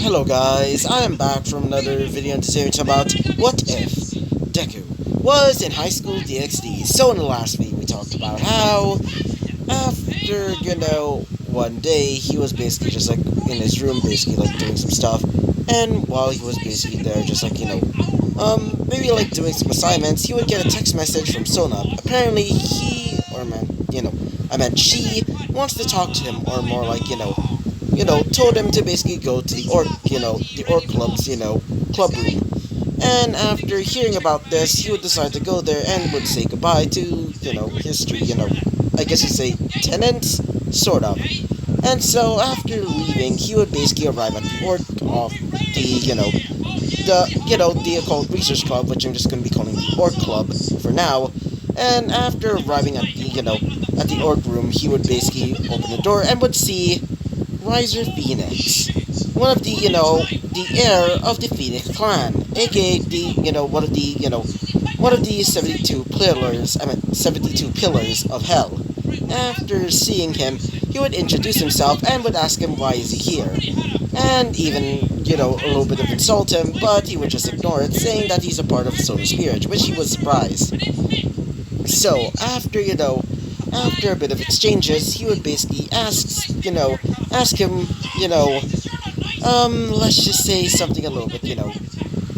Hello guys, I am back from another video in the series about what if Deku was in high school DxD. So in the last video we talked about how after, one day he was basically just like in his room basically like doing some stuff, and while he was basically there just like, maybe like doing some assignments, he would get a text message from Sona. Apparently she wants to talk to him, or more like, told him to basically go to the orc club's, club room. And after hearing about this, he would decide to go there and would say goodbye to, history, I guess you'd say tenants, sort of. And so after leaving, he would basically arrive at the orc of the occult research club, which I'm just going to be calling the orc club for now. And after arriving at the orc room, he would basically open the door and would see Riser Phoenix, one of the heir of the Phoenix clan, aka one of the 72 pillars of hell. After seeing him, he would introduce himself and would ask him why is he here, and even, a little bit of insult him, but he would just ignore it, saying that he's a part of Sona's spirit, which he was surprised. So, after a bit of exchanges, he would basically ask him, let's just say something a little bit,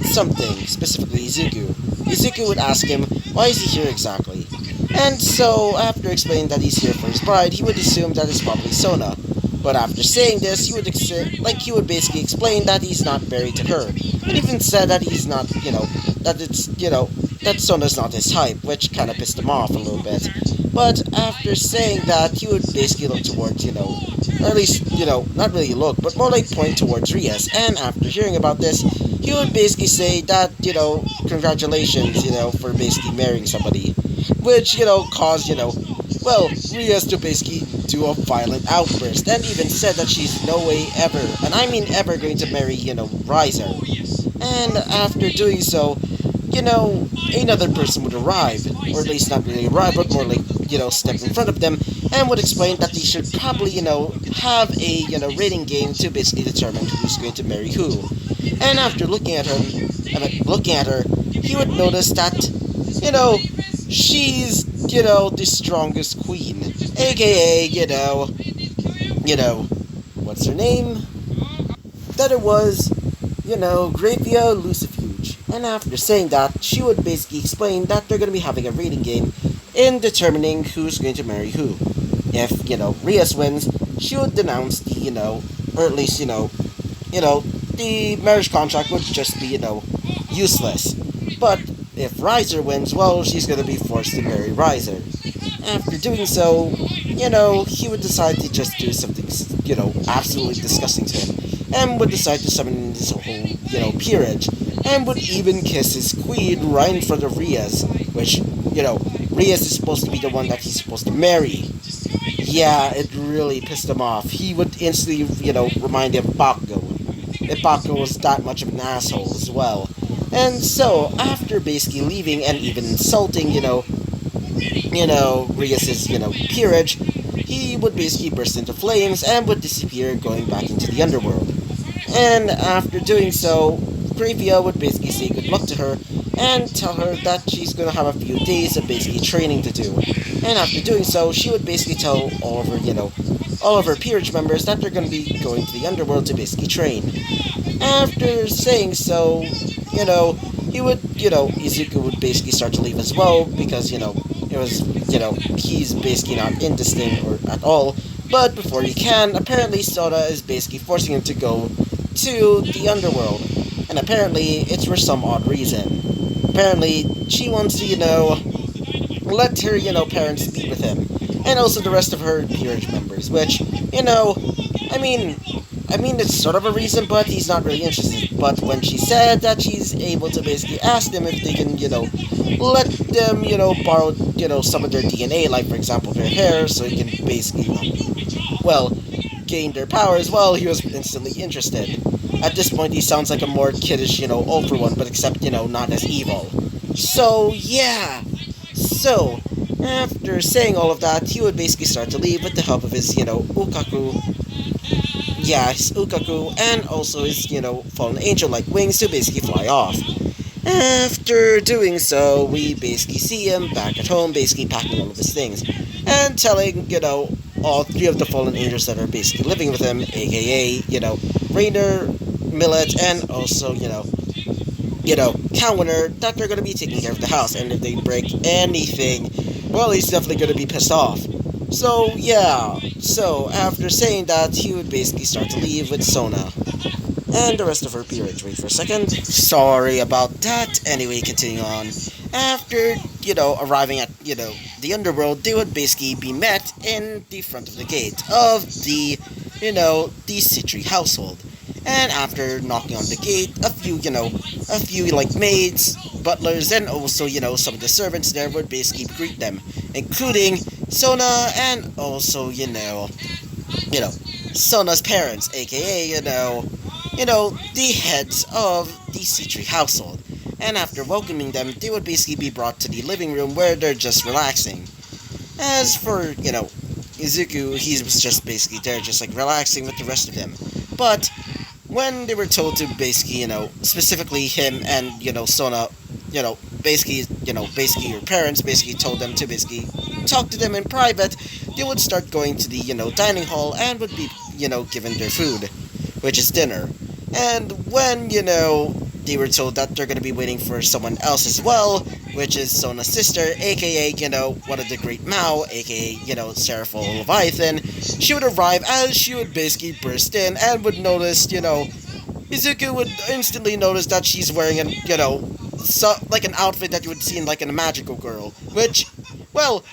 something, specifically Izuku. Izuku would ask him, why is he here exactly? And so, after explaining that he's here for his bride, he would assume that it's probably Sona. But after saying this, he would basically explain that he's not married to her, and even said that he's not, that Sona's not his type, which kind of pissed him off a little bit. But after saying that, he would basically look towards, or at least, not really look, but more like point towards Rias. And after hearing about this, he would basically say that, congratulations, for basically marrying somebody. Which, caused, Rias to basically do a violent outburst, and even said that she's no way ever, and I mean ever, going to marry, Riser. And after doing so, another person would arrive, or at least not really arrive, but more like, step in front of them, and would explain that they should probably, have a, rating game to basically determine who's going to marry who. And after looking at her, he would notice that, she's, the strongest queen, aka, what's her name? That it was, Gravia Lucifuge. And after saying that, she would basically explain that they're going to be having a rating game in determining who's going to marry who. If, Rias wins, she would denounce the, or at least, the marriage contract would just be, useless. But if Riser wins, well, she's going to be forced to marry Riser. After doing so, he would decide to just do something, absolutely disgusting to him, and would decide to summon his whole, peerage, and would even kiss his queen right in front of Rias, which, Rias is supposed to be the one that he's supposed to marry. Yeah, it really pissed him off. He would instantly, remind him of Bakugo, if Bakugo was that much of an asshole as well. And so, after basically leaving and even insulting, Rias's, peerage, he would basically burst into flames and would disappear, going back into the Underworld. And after doing so, Gravia would basically say good luck to her and tell her that she's going to have a few days of basically training to do. And after doing so, she would basically tell all of her, all of her peerage members that they're going to be going to the Underworld to basically train. After saying so, Izuku would basically start to leave as well, because, it was, he's basically not in this thing or at all. But before he can, apparently Sona is basically forcing him to go to the Underworld. And apparently, it's for some odd reason. Apparently, she wants to, let her, parents be with him. And also the rest of her peerage members, which, I mean, it's sort of a reason, but he's not really interested. But when she said that she's able to basically ask them if they can, let them, borrow, some of their DNA, like, for example, their hair, so he can basically, gain their powers, well, he was instantly interested. At this point, he sounds like a more kiddish, older one, but except, not as evil. So, yeah. So, after saying all of that, he would basically start to leave with the help of his, Ukaku, yeah, his Ukaku, and also his, fallen angel-like wings to basically fly off. After doing so, we basically see him back at home, basically packing all of his things, and telling, all three of the fallen angels that are basically living with him, aka, Rainer, Millet, and also, Cowanner, that they're gonna be taking care of the house, and if they break anything, well, he's definitely gonna be pissed off. So, yeah, so after saying that, he would basically start to leave with Sona. And the rest of her peerage. Wait for a second. Sorry about that. Anyway, continuing on. After, arriving at, the Underworld, they would basically be met in the front of the gate of the, the Sitri household. And after knocking on the gate, a few, like, maids, butlers, and also, some of the servants there would basically greet them, including Sona and also, Sona's parents, aka, the heads of the Sitri household. And after welcoming them, they would basically be brought to the living room where they're just relaxing. As for, Izuku, he was just basically there, just like relaxing with the rest of them. But when they were told to basically, specifically him and, Sona, basically your parents basically told them to basically talk to them in private, they would start going to the, dining hall and would be, given their food, which is dinner. And when, they were told that they're going to be waiting for someone else as well, which is Sona's sister, aka, one of the Great Mao, aka, Serafall Leviathan, she would arrive as she would basically burst in and would notice, Izuku would instantly notice that she's wearing an, like an outfit that you would see in, like, in a magical girl, which, well,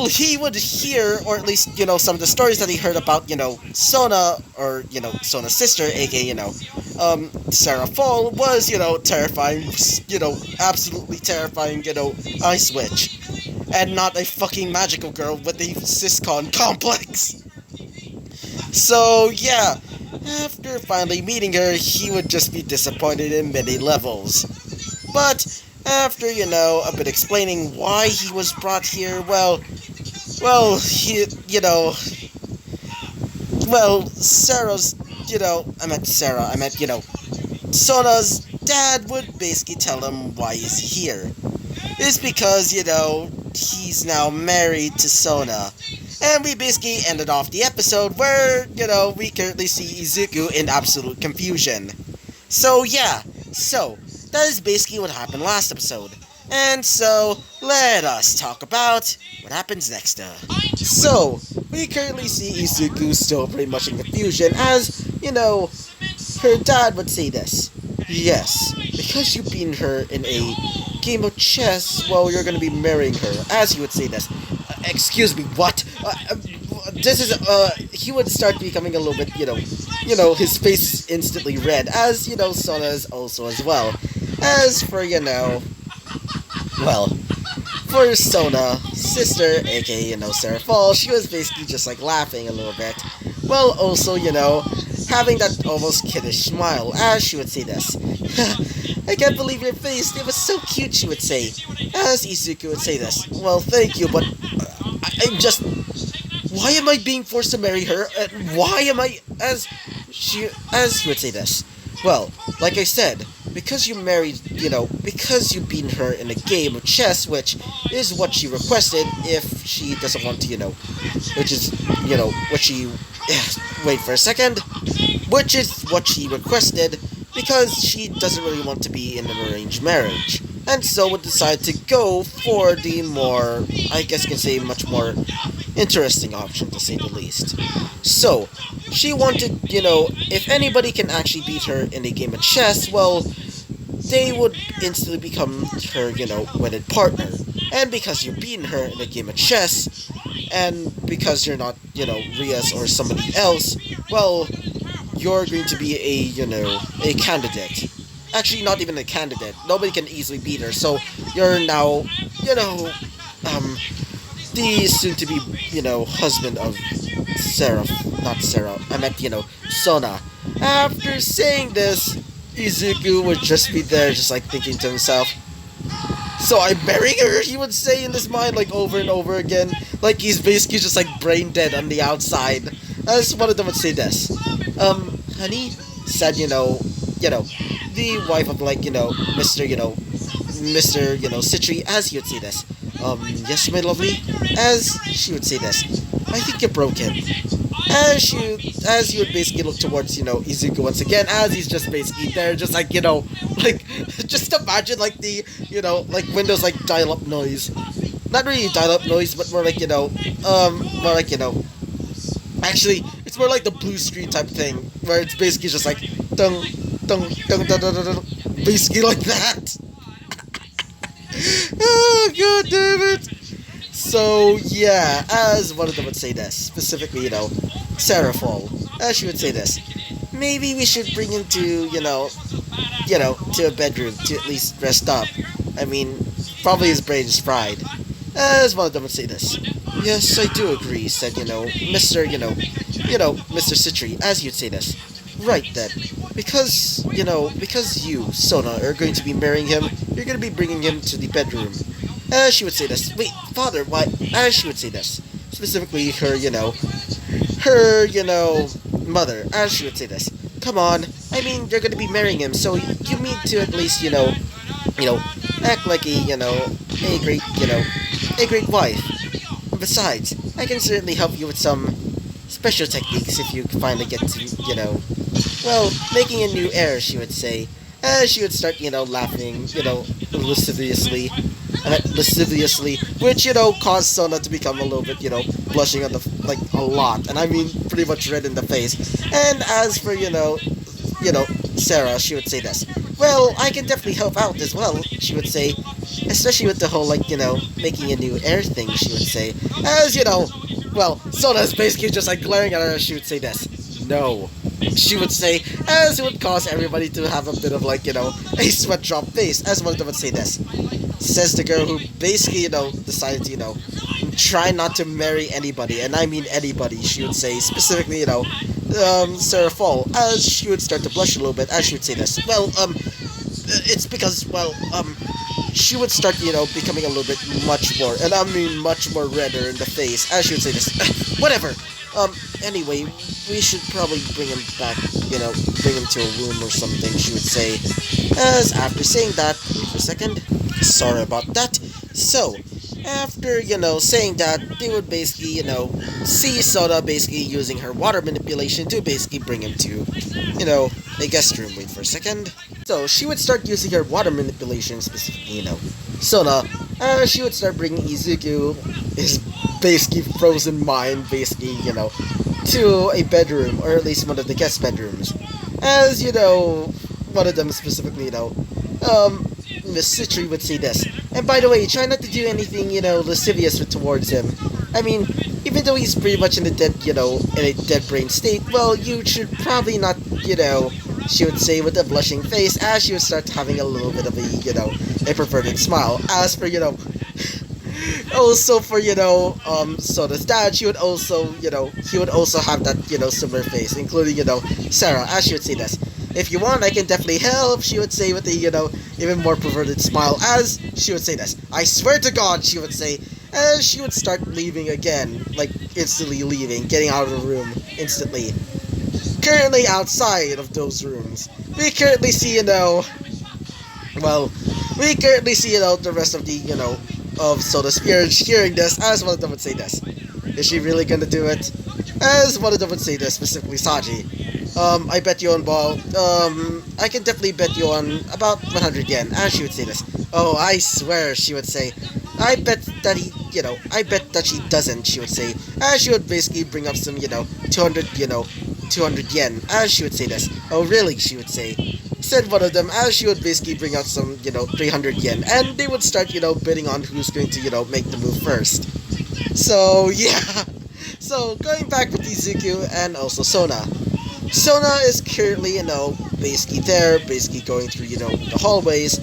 he would hear, or at least, some of the stories that he heard about, Sona, or, Sona's sister, aka, Serafall, was, terrifying, absolutely terrifying, ice witch. And not a fucking magical girl with a syscon complex. So, yeah, after finally meeting her, he would just be disappointed in many levels. But after, a bit explaining why he was brought here, Sarah's, Sona's dad would basically tell him why he's here. It's because, he's now married to Sona. And we basically ended off the episode where, we currently see Izuku in absolute confusion. So, yeah, that is basically what happened last episode. And so, let us talk about what happens next. So, we currently see Izuku still pretty much in confusion as, her dad would say this. Yes, because you beat her in a game of chess, well, you're gonna be marrying her, as he would say this. Excuse me, what? This is, he would start becoming a little bit, his face instantly red, as, Sona's also as well. As for, for Sona's sister, aka, Serafall, she was basically just, like, laughing a little bit. Well, also, having that almost kiddish smile, as she would say this. I can't believe your face, it was so cute, she would say. As Izuku would say this. Well, thank you, but I'm just... Why am I being forced to marry her? Why am I... As she would say this. Well, like I said, because you married, because you beat her in a game of chess, which is what she requested if she doesn't want to, which is, what she... Wait for a second. Which is what she requested because she doesn't really want to be in an arranged marriage. And so would decide to go for the more, I guess you can say, much more interesting option, to say the least. So, she wanted, if anybody can actually beat her in a game of chess, well, they would instantly become her, wedded partner. And because you're beating her in a game of chess, and because you're not, Rias or somebody else, well, you're going to be a candidate. Actually, not even a candidate. Nobody can easily beat her, so you're now, the soon-to-be, husband of Sarah, not Sarah, I meant, Sona. After saying this, Izuku would just be there, just like thinking to himself, so I'm marrying her, he would say in his mind, like over and over again, like he's basically just like brain dead on the outside. as one of them would say this. Honey, said, the wife of, like, Mr. Sitri, as he would say this. Yes, my lovely, as she would say this. I think you broke him. As you would basically look towards, Izuku once again, as he's just basically there, just like, like, just imagine, like, like, Windows, like, dial-up noise. Not really dial-up noise, but more like, actually, it's more like the blue screen type thing, where it's basically just like, dung, dung, dung, dung, dung, dung, dung, basically like that. Oh, god damn it. So, yeah, as one of them would say this, specifically, Serafall, as she would say this, maybe we should bring him to, to a bedroom to at least rest up. I mean, probably his brain is fried. As one of them would say this. Yes, I do agree, said, Mr. Sitri, as you'd say this. Right then. Because you, Sona, are going to be marrying him, you're going to be bringing him to the bedroom. As she would say this. Wait, father, why? As she would say this. Specifically, her, mother, as she would say this. Come on, I mean, you're going to be marrying him, so you need to at least, act like a great wife. And besides, I can certainly help you with some special techniques if you finally get to, making a new heir, she would say. As she would start, laughing, lasciviously, which, caused Sona to become a little bit, blushing on a lot, and I mean, pretty much red in the face. And as for, Sarah, she would say this. Well, I can definitely help out as well, she would say. Especially with the whole, making a new heir thing, she would say. As, Sona's basically just, glaring at her as she would say this. No. She would say, as it would cause everybody to have a bit of, a sweat drop face, as one of them would say this. Says the girl who basically, decided to, try not to marry anybody, and I mean anybody, she would say, specifically, Serafall, as she would start to blush a little bit, as she would say this. Well, it's because, she would start, becoming a little bit much more, and I mean much more redder in the face, as she would say this. Whatever. Anyway, we should probably bring him back, bring him to a room or something, she would say. As after saying that, wait for a second, sorry about that. So, after, saying that, they would basically, see Soda basically using her water manipulation to basically bring him to, a guest room. Wait for a second. So, she would start using her water manipulation, specifically, Soda, she would start bringing Izuku, his basically frozen mind, basically, to a bedroom, or at least one of the guest bedrooms. As, one of them specifically, Miss Sitri would say this. And by the way, try not to do anything, lascivious towards him. I mean, even though he's pretty much in a dead brain state, well, you should probably not, she would say with a blushing face, as she would start having a little bit of a perverted smile. As for, also for, Soda's dad, she would also, he would also have that, similar face, including, Sarah, as she would say this. If you want, I can definitely help, she would say with a, even more perverted smile, as she would say this. I swear to God, she would say, as she would start leaving again, instantly leaving, getting out of the room, instantly. Currently outside of those rooms, we currently see, the rest of the, of Soda Spirit hearing this, as one of them would say this. Is she really gonna do it? As one of them would say this, specifically Saji. I bet you on ball. I can definitely bet you on about 100 yen, as she would say this. Oh, I swear, she would say. I bet that I bet that she doesn't, she would say. As she would basically bring up some, 200 yen, as she would say this. Oh, really, she would say. Said one of them, as she would basically bring out some, 300 yen, and they would start, bidding on who's going to, make the move first. So, yeah. So, going back with Izuku and also Sona. Sona is currently, basically there, basically going through, the hallways,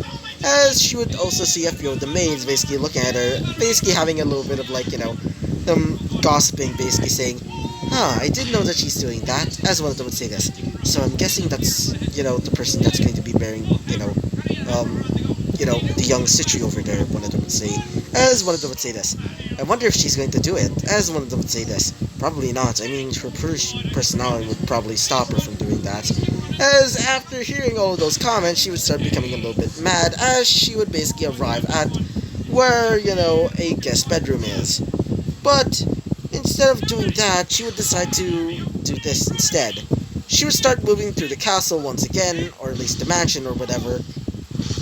as she would also see a few of the maids basically looking at her, basically having a little bit of, gossiping, basically saying, I didn't know that she's doing that, as one of them would say this. So I'm guessing that's, the person that's going to be marrying, the young Sitri over there, one of them would say, as one of them would say this. I wonder if she's going to do it, as one of them would say this. Probably not. I mean, her personality would probably stop her from doing that. As after hearing all of those comments, she would start becoming a little bit mad as she would basically arrive at where, a guest bedroom is. But instead of doing that, she would decide to do this instead. She would start moving through the castle once again, or at least the mansion or whatever,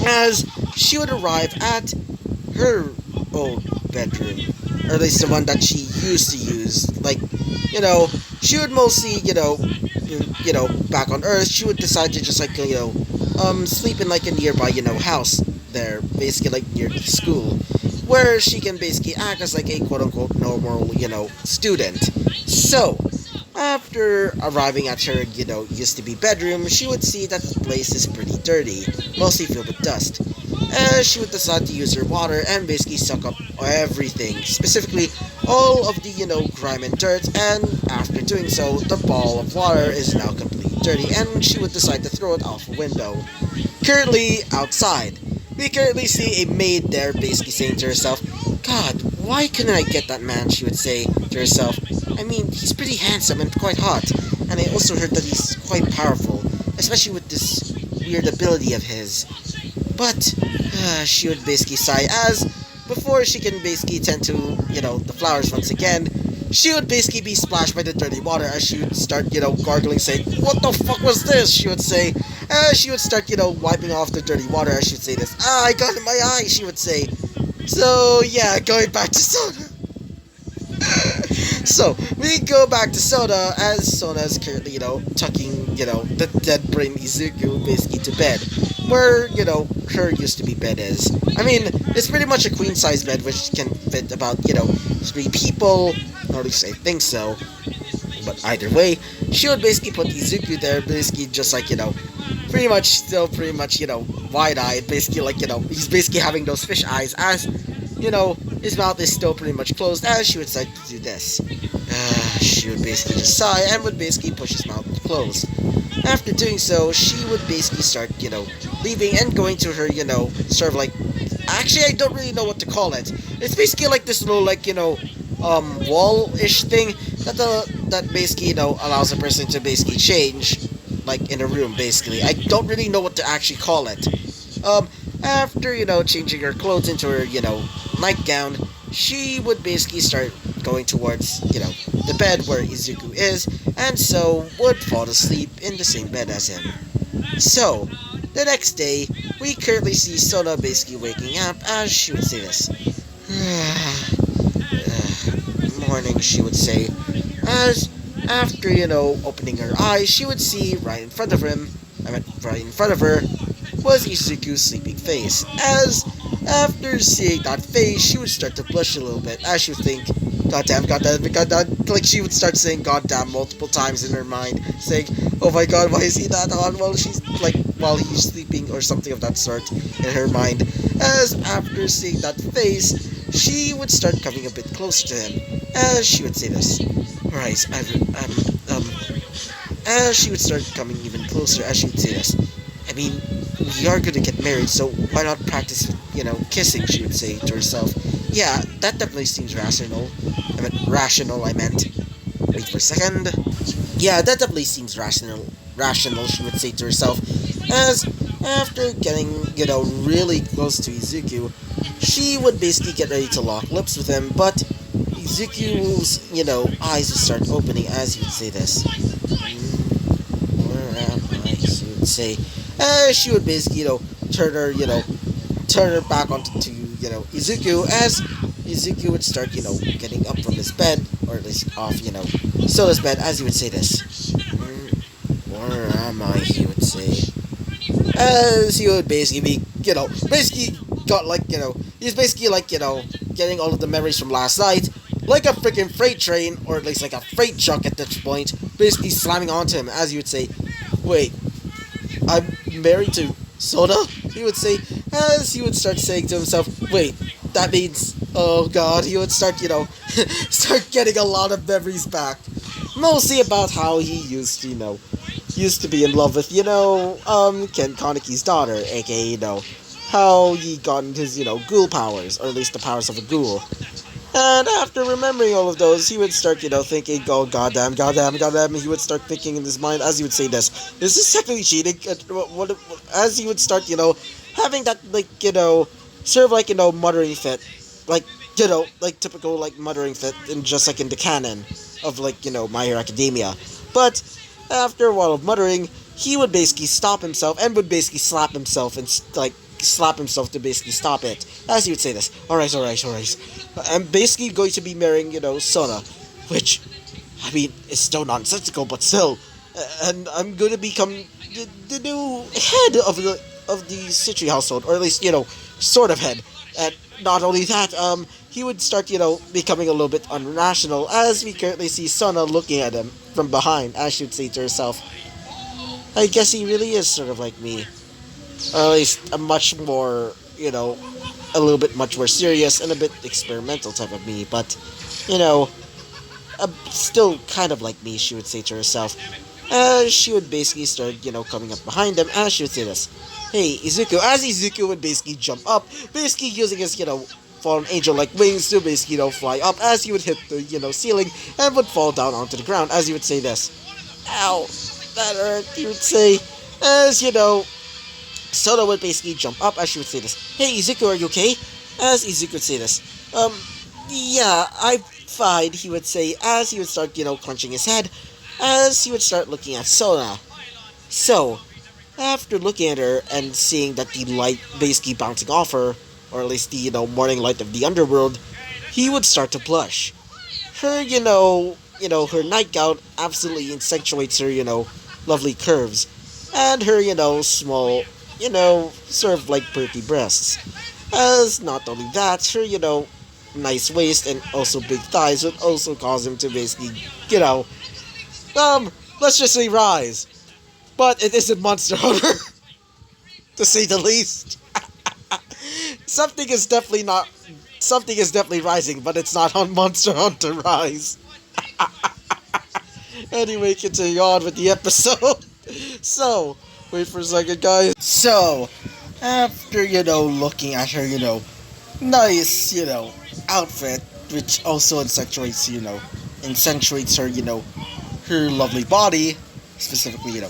as she would arrive at her old bedroom, or at least the one that she used to use. Like, she would mostly, back on Earth, she would decide to just sleep in like a nearby, house there, basically like near the school, where she can basically act as like a quote-unquote normal, student. So, after arriving at her, used to be bedroom, she would see that the place is pretty dirty, mostly filled with dust. She would decide to use her water and basically suck up everything, specifically all of the, grime and dirt, and after doing so, the ball of water is now completely dirty, and she would decide to throw it out the window. Currently, outside, we currently see a maid there basically saying to herself, "God, why couldn't I get that man?" she would say to herself. I mean, he's pretty handsome and quite hot, and I also heard that he's quite powerful, especially with this weird ability of his. But, she would basically sigh as, before she can basically tend to, the flowers once again, she would basically be splashed by the dirty water as she would start, gargling, saying, "What the fuck was this?" she would say. She would start, wiping off the dirty water as she would say this. "Ah, I got it in my eye," she would say. So, yeah, going back to Soda. So, we go back to Soda as Sona is currently, tucking, the dead brain Izuku basically to bed, where, her used to be bed is. I mean, it's pretty much a queen-size bed which can fit about, 3 people, or at least I think so. But either way, she would basically put Izuku there, basically just like, pretty much, wide-eyed, basically like, he's basically having those fish eyes as, his mouth is still pretty much closed as she would decide to do this. She would basically just sigh and would basically push his mouth closed. After doing so, she would basically start, leaving and going to her, sort of like, actually I don't really know what to call it. It's basically like this little, like, wall-ish thing that basically, allows a person to basically change, like, in a room, basically. I don't really know what to actually call it. After, changing her clothes into her, nightgown, she would basically start going towards, the bed where Izuku is, and so would fall asleep in the same bed as him. So, the next day, we currently see Sona basically waking up as she would say this. Morning, she would say, as after, opening her eyes, she would see right in front of her, was Izuku's sleeping face, as after seeing that face, she would start to blush a little bit, as she would think, goddamn, like she would start saying goddamn multiple times in her mind, saying, oh my god, why is he that on while he's sleeping, or something of that sort in her mind, as after seeing that face, she would start coming a bit closer to him, as she would say this, right, as she would start coming even closer, as she would say this, I mean, we are gonna get married, so why not practice, kissing, she would say to herself. Yeah, that definitely seems rational. I meant. Wait for a second. Yeah, that definitely seems rational, she would say to herself, as after getting, really close to Izuku, she would basically get ready to lock lips with him, but Izuku's, eyes would start opening as he would say this. Where am I? She would say, she would basically, turn her back onto, Izuku, as Izuku would start, getting up from his bed, or at least off, Soda's bed, as he would say this. Where am I? He would say. As he would basically be, basically got like, he's basically like, getting all of the memories from last night, like a freaking freight train, or at least like a freight truck at this point, basically slamming onto him, as he would say, wait, I'm married to Soda? He would say, as he would start saying to himself, wait, that means, oh god, he would start, start getting a lot of memories back. Mostly about how he used to, used to be in love with, Ken Kaneki's daughter, aka, how he got his, ghoul powers, or at least the powers of a ghoul. And after remembering all of those, he would start, thinking, oh, goddamn, goddamn, goddamn. He would start thinking in his mind as he would say this. Is this technically cheating? As he would start, having that, sort of like, muttering fit. Like, like typical, like, muttering fit, in just like in the canon of, like, My Hero Academia. But after a while of muttering, he would basically stop himself and would basically slap himself and, like, slap himself to basically stop it. As he would say this, alright, alright, alright. I'm basically going to be marrying, Sona, which, I mean, is still nonsensical, but still. And I'm going to become the new head of the Sitri household, or at least, sort of head. And not only that, he would start, becoming a little bit unrational, as we currently see Sona looking at him from behind, as she would say to herself, I guess he really is sort of like me. Or at least a much more, a little bit much more serious and a bit experimental type of me, but, still kind of like me, she would say to herself. As she would basically start, coming up behind them, as she would say this, hey, Izuku, as Izuku would basically jump up, basically using his, fallen angel-like wings to basically, fly up, as he would hit the, ceiling, and would fall down onto the ground, as he would say this, ow, that hurt, he would say, as, Soda would basically jump up as she would say this. Hey, Izuku, are you okay? As Izuku would say this. Yeah, I'm fine, he would say, as he would start, clenching his head, as he would start looking at Sona. So, after looking at her and seeing that the light basically bouncing off her, or at least the, morning light of the Underworld, he would start to blush. Her, her nightgown absolutely accentuates her, lovely curves, and her, small, sort of like pretty breasts. As not only that, her, nice waist and also big thighs would also cause him to basically, let's just say rise. But it isn't Monster Hunter, to say the least. Something is definitely rising, but it's not on Monster Hunter Rise. Anyway, continue on with the episode. So, wait for a second, guys. So, after, looking at her, nice, outfit, which also accentuates her, her lovely body, specifically,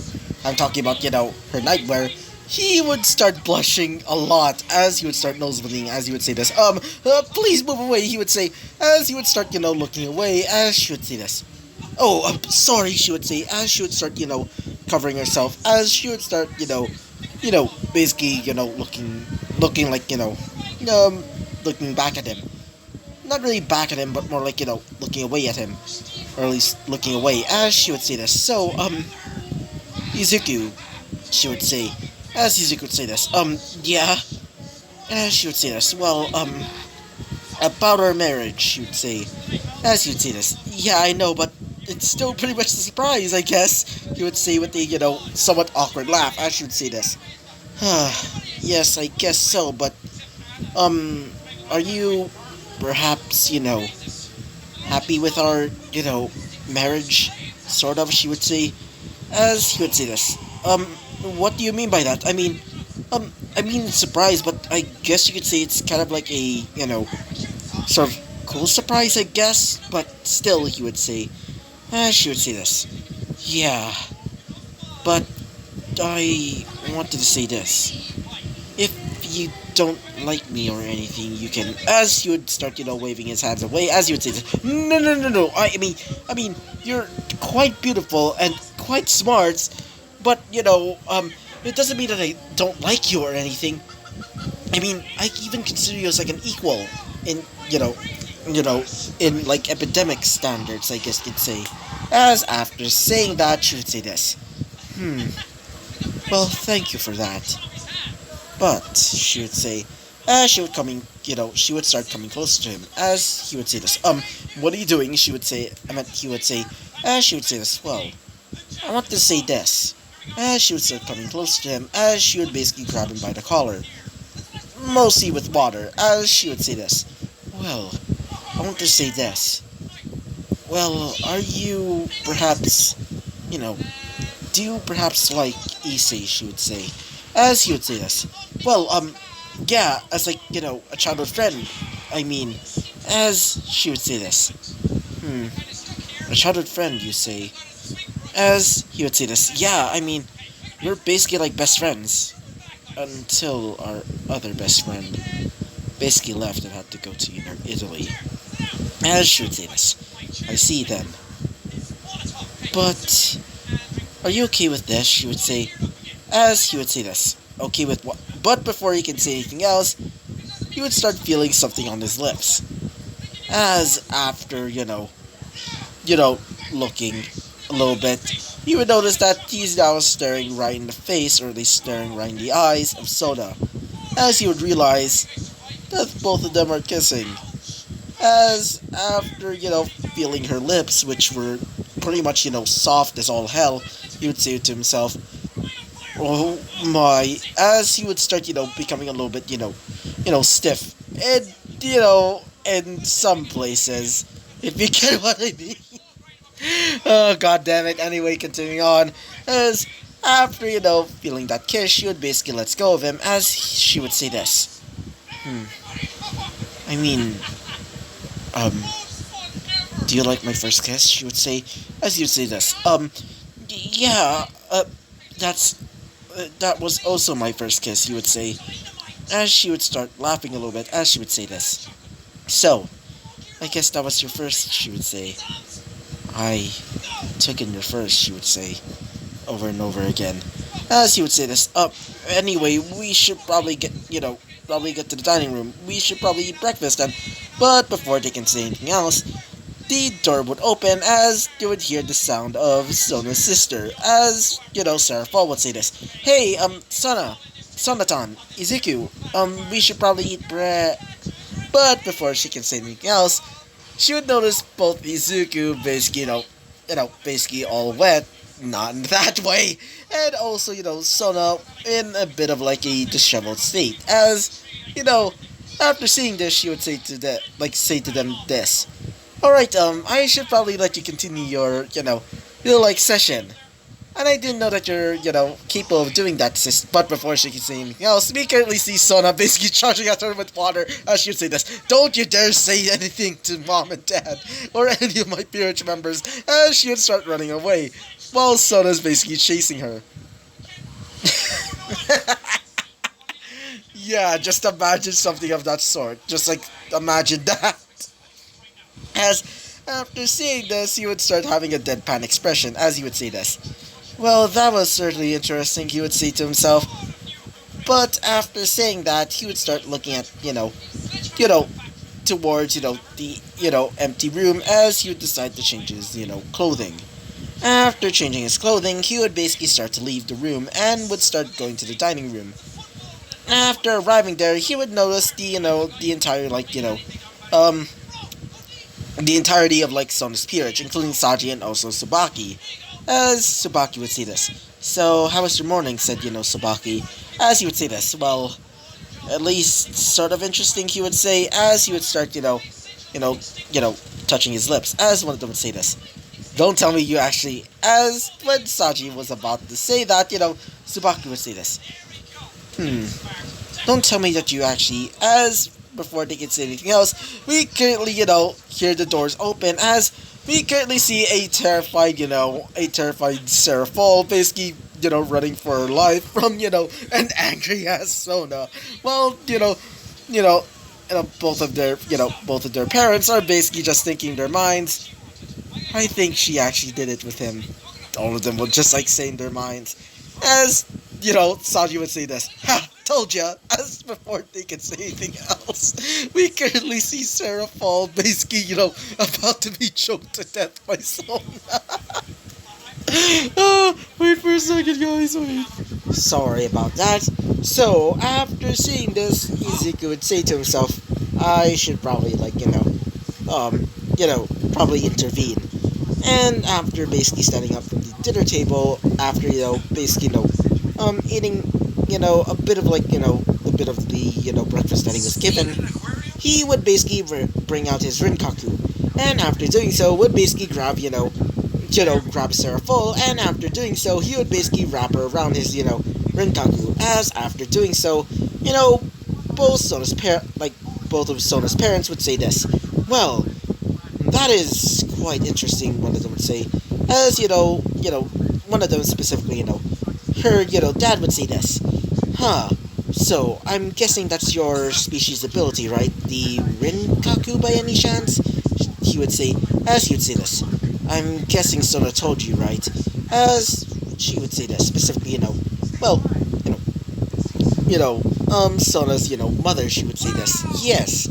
I'm talking about, her nightwear, he would start blushing a lot as he would start nosebleeding, as he would say this, please move away, he would say, as he would start, looking away, as she would say this. Oh, I'm sorry, she would say, as she would start, covering herself, as she would start, basically, looking like, looking back at him. Not really back at him, but more like, looking away at him. Or at least looking away, as she would say this. So, Izuku, she would say, as Izuku would say this, yeah, as she would say this, well, about our marriage, she would say, as he would say this, yeah, I know, but it's still pretty much a surprise, I guess, he would say with a, somewhat awkward laugh, as she would say this. Yes, I guess so, but, are you, perhaps, happy with our, marriage, sort of, she would say, as he would say this. What do you mean by that? I mean surprise, but I guess you could say it's kind of like a, sort of cool surprise, I guess, but still, he would say, she would say this. Yeah, but I wanted to say this. If you don't like me or anything, you can, as he would start, waving his hands away, as he would say this, no, I mean, you're quite beautiful and quite smart, but, it doesn't mean that I don't like you or anything. I mean, I even consider you as like an equal in, in like epidemic standards, I guess you'd say. As after saying that, she would say this. Well, thank you for that. But, she would say, as she would she would start coming closer to him, as he would say this. What are you doing? He would say, as she would say this, well, I want to say this. As she would start coming closer to him, as she would basically grab him by the collar. Mostly with water, as she would say this. Well, I want to say this. Well, are you perhaps, do you perhaps like Issei, she would say. As he would say this. Well, yeah, as like, a childhood friend, I mean, as she would say this. A childhood friend, you say? As he would say this. Yeah, I mean, we're basically like best friends. Until our other best friend basically left and had to go to, Italy. As she would say this. I see then. But, are you okay with this? She would say. As he would say this. Okay with what? But before he can say anything else, he would start feeling something on his lips. As after, looking a little bit, he would notice that he's now staring right in the face, or at least staring right in the eyes of Sona. As he would realize that both of them are kissing. As after, feeling her lips, which were pretty much, soft as all hell, he would say to himself, oh my, as he would start, becoming a little bit, stiff. And, in some places, if you get what I mean. Oh, god damn it. Anyway, continuing on, as after, feeling that kiss, she would basically let go of him, as she would say this. I mean, do you like my first kiss? She would say, as he would say this. Yeah, that was also my first kiss, he would say, as she would start laughing a little bit, as she would say this. So, I guess that was your first, she would say. I took in your first, she would say, over and over again. As he would say this, anyway, we should probably get to the dining room. We should probably eat breakfast then. But before they can say anything else, the door would open as they would hear the sound of Sona's sister. As, Serafall would say this. Hey, Sonatan, Izuku, we should probably eat bread. But before she can say anything else, she would notice both Izuku basically, basically all wet, not in that way, and also, Sona in a bit of like a disheveled state. As, after seeing this, she would say to them this. Alright, I should probably let you continue your, session. And I didn't know that you're, capable of doing that, sis. But before she can say anything else, we currently see Sona basically charging at her with water, as she would say this. Don't you dare say anything to Mom and Dad, or any of my peerage members, as she would start running away, while Sona's basically chasing her. Yeah, just imagine something of that sort. Just, imagine that. As, after seeing this, he would start having a deadpan expression, as he would say this. Well, that was certainly interesting, he would say to himself. But after saying that, he would start looking at, towards, the, empty room, as he would decide to change his, clothing. After changing his clothing, he would basically start to leave the room and would start going to the dining room. After arriving there, he would notice the entire, the entirety of, Sona's peerage, including Saji and also Tsubaki. As Tsubaki would say this. So, how was your morning? Said, Tsubaki. As he would say this. Well, at least sort of interesting, he would say, as he would start, touching his lips. As one of them would say this. Don't tell me you actually, as when Saji was about to say that, Tsubaki would say this. Don't tell me that you actually, as before they could say anything else, we currently, hear the doors open, as we currently see a terrified Serafall basically, running for her life from, an angry ass Sona. Well, both of their parents are basically just thinking in their minds, I think she actually did it with him. All of them would just say in their minds. As, Saji would say this. Ha! Told ya! As before they can say anything else, we currently see Serafall basically, about to be choked to death by Sona. Wait for a second, guys, wait. Sorry about that. So, after seeing this, Izuku would say to himself, I should probably, probably intervene. And after basically standing up from the dinner table, after, basically, eating, a bit of, the, breakfast that he was given, he would basically bring out his Rinkaku. And after doing so, would basically grab, grab Serafall, and after doing so, he would basically wrap her around his, Rinkaku, as after doing so, both of Sona's parents would say this. Well, that is quite interesting, one of them would say. As, one of them specifically, her, dad would say this. Huh. So, I'm guessing that's your species ability, right? The Rinkaku by any chance? He would say, as he would say this. I'm guessing Sona told you, right? As she would say this, specifically, well, Sona's, mother, she would say this. Yes,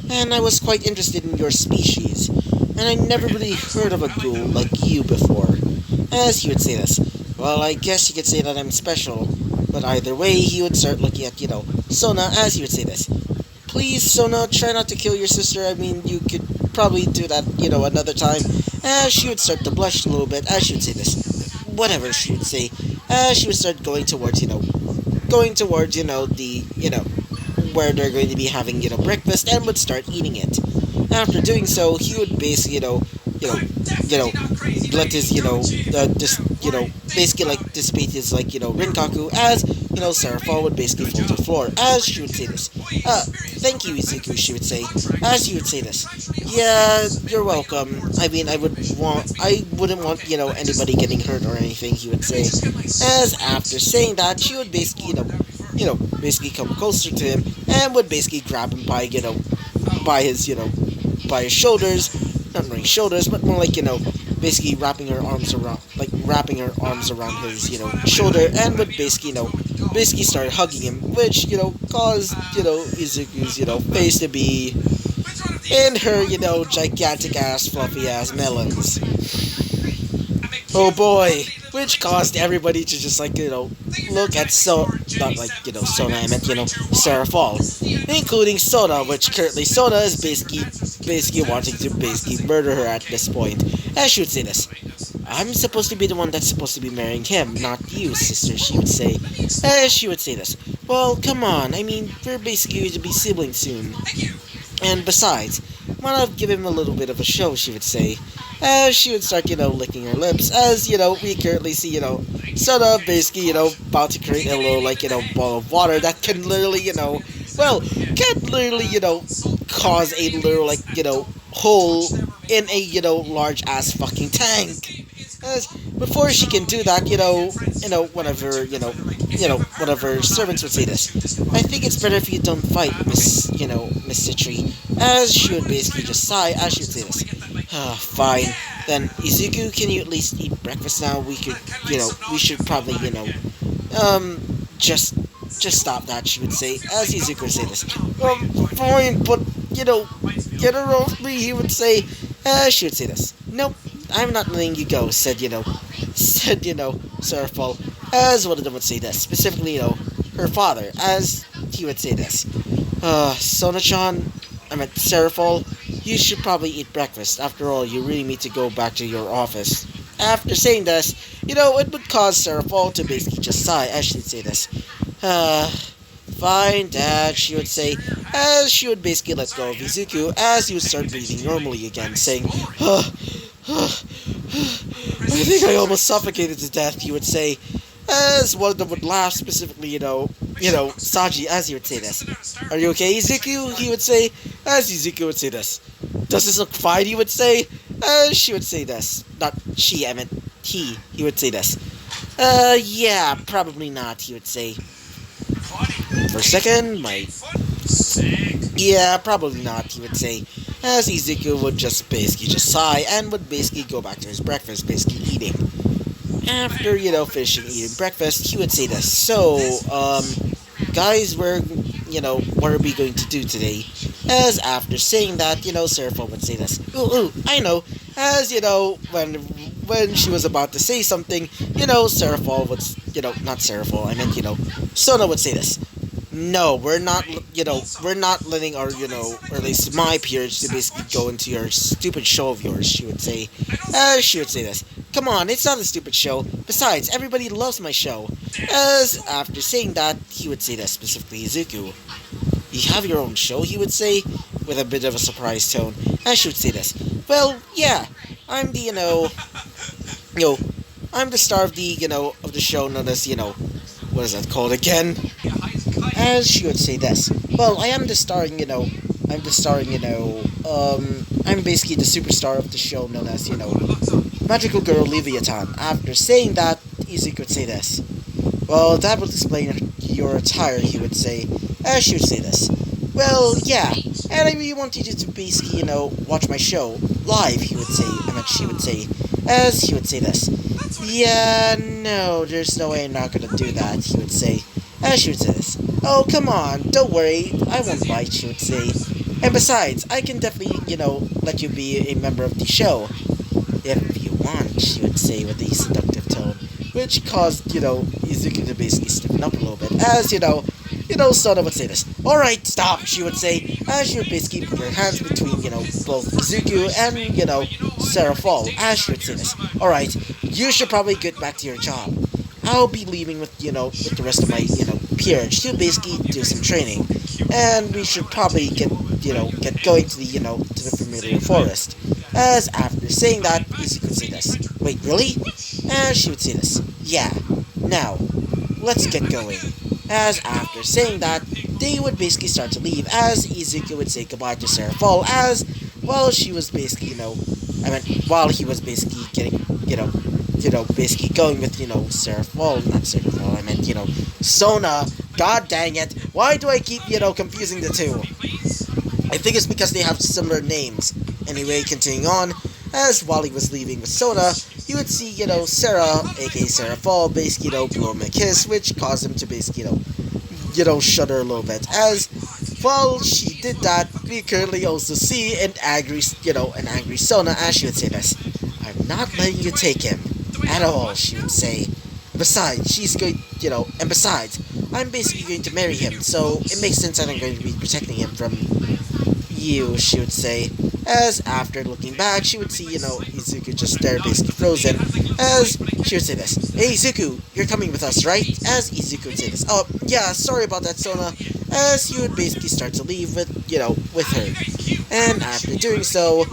and I was quite interested in your species, and I never really heard of a ghoul like you before. As he would say this. Well, I guess you could say that I'm special, but either way, he would start looking at, Sona, as he would say this. Please, Sona, try not to kill your sister. I mean, you could probably do that, another time. As she would start to blush a little bit, as she would say this. Whatever she would say. As she would start going towards, where they're going to be having, breakfast, and would start eating it. After doing so, he would basically, let his, basically, like, dissipate his, Rinkaku, as, Serafall would basically fall to the floor, as she would say this. Thank you, Izuku, she would say, as he would say this. Yeah, you're welcome. I mean, I wouldn't want, anybody getting hurt or anything, he would say. As after saying that, she would basically, basically come closer to him, and would basically grab him by, by his shoulders, not really shoulders, but more like, basically wrapping her arms around his, shoulder, and would basically, basically start hugging him, which, caused, Izuku's, face to be in her, gigantic ass, fluffy ass melons. Oh boy, which caused everybody to just, look at not Sona, I meant, Serafall, including Sona, which currently Sona is basically wanting to basically murder her at this point, as she would say this. I'm supposed to be the one that's supposed to be marrying him, not you, sister, she would say, as she would say this. Well, come on, I mean, we're basically going to be siblings soon. And besides, why not give him a little bit of a show, she would say, as she would start, licking her lips, as, we currently see, Sona basically, about to create a little, ball of water that can literally, cause a little, hole in a, large-ass fucking tank. As before she can do that, one of her servants would say this. I think it's better if you don't fight, Miss Sitri. As she would basically just sigh, as she would say this. Fine. Then, Izuku, can you at least eat breakfast now? We could, we should probably, just stop that, she would say, as Izuku would say this. Fine, but, get her off me, he would say, as she would say this. Nope, I'm not letting you go, said, Serafall, as one of them would say this, specifically, her father, as he would say this. Sona-chan, I meant Serafall, you should probably eat breakfast. After all, you really need to go back to your office. After saying this, it would cause Serafall to basically just sigh, as she'd say this. Fine, Dad, she would say, as she would basically let go of Izuku, as he would start breathing normally again, saying, I think I almost suffocated to death, he would say, as one of them would laugh, specifically, Saji, as he would say this. Are you okay, Izuku? He would say, as Izuku would say this. Does this look fine, he would say, as she would say this. Not she, I meant he would say this. Yeah, probably not, he would say. For a second, yeah, probably not, he would say, as Izuku would just basically just sigh, and would basically go back to his breakfast, basically eating. After, finishing eating breakfast, he would say this. So, guys, what are we going to do today? As after saying that, Serafall would say this. Ooh, I know. As, when she was about to say something, Serafall would, not Serafall, I meant, Sona would say this. No, we're not letting our, or at least my peers to basically go into your stupid show of yours, she would say. She would say this. Come on, it's not a stupid show. Besides, everybody loves my show. As after saying that, he would say this, specifically Izuku. You have your own show, he would say, with a bit of a surprised tone. As she would say this. Well, yeah, I'm the, I'm the star of the, of the show known as, what is that called again? As she would say this. Well, I am the star in, I'm the starring, I'm basically the superstar of the show known as, Magical Girl Leviathan. After saying that, Izuku would say this. Well, that would explain your attire, he would say, as she would say this. Well, yeah, and I really wanted you to basically, watch my show live, he would say, she would say, as he would say this. Yeah, no, there's no way I'm not gonna do that, he would say, as she would say this. Oh, come on, don't worry, I won't bite, she would say. And besides, I can definitely, let you be a member of the show. If you want, she would say with a seductive tone, which caused, Izuku to basically stiffen up a little bit, as, Sona would say this. Alright, stop, she would say, as she would basically put her hands between, both Izuku and, Serafall, as she would say this. Alright, you should probably get back to your job. I'll be leaving with, with the rest of my, peers to basically do some training. And we should probably get going to the, to the familiar forest. As after saying that, Izuku would say this. Wait, really? As she would say this. Yeah. Now, let's get going. As after saying that, they would basically start to leave, as Izuku would say goodbye to Serafall, as while she was basically, while he was basically getting, basically going with, Serafall, not Serafall, I meant, Sona. God dang it, why do I keep, confusing the two? I think it's because they have similar names. Anyway, continuing on, as while he was leaving with Sona, you would see, Sarah, aka Serafall, basically, blow him a kiss, which caused him to basically, shudder a little bit. As while she did that, we currently also see an angry Sona, as she would say this. I'm not letting you take him at all, she would say. Besides, she's going, and besides, I'm basically going to marry him, so it makes sense that I'm going to be protecting him from you, she would say. As after looking back, she would see, Izuku just there basically frozen, as she would say this. Hey, Izuku, you're coming with us, right? As Izuku would say this. Oh, yeah, sorry about that, Sona. As he would basically start to leave with, with her. And after doing so,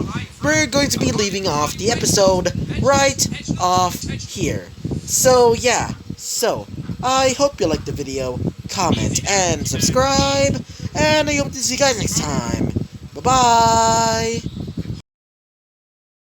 we're going to be leaving off the episode right off here. So, yeah. So, I hope you liked the video. Comment and subscribe. And I hope to see you guys next time. Bye-bye!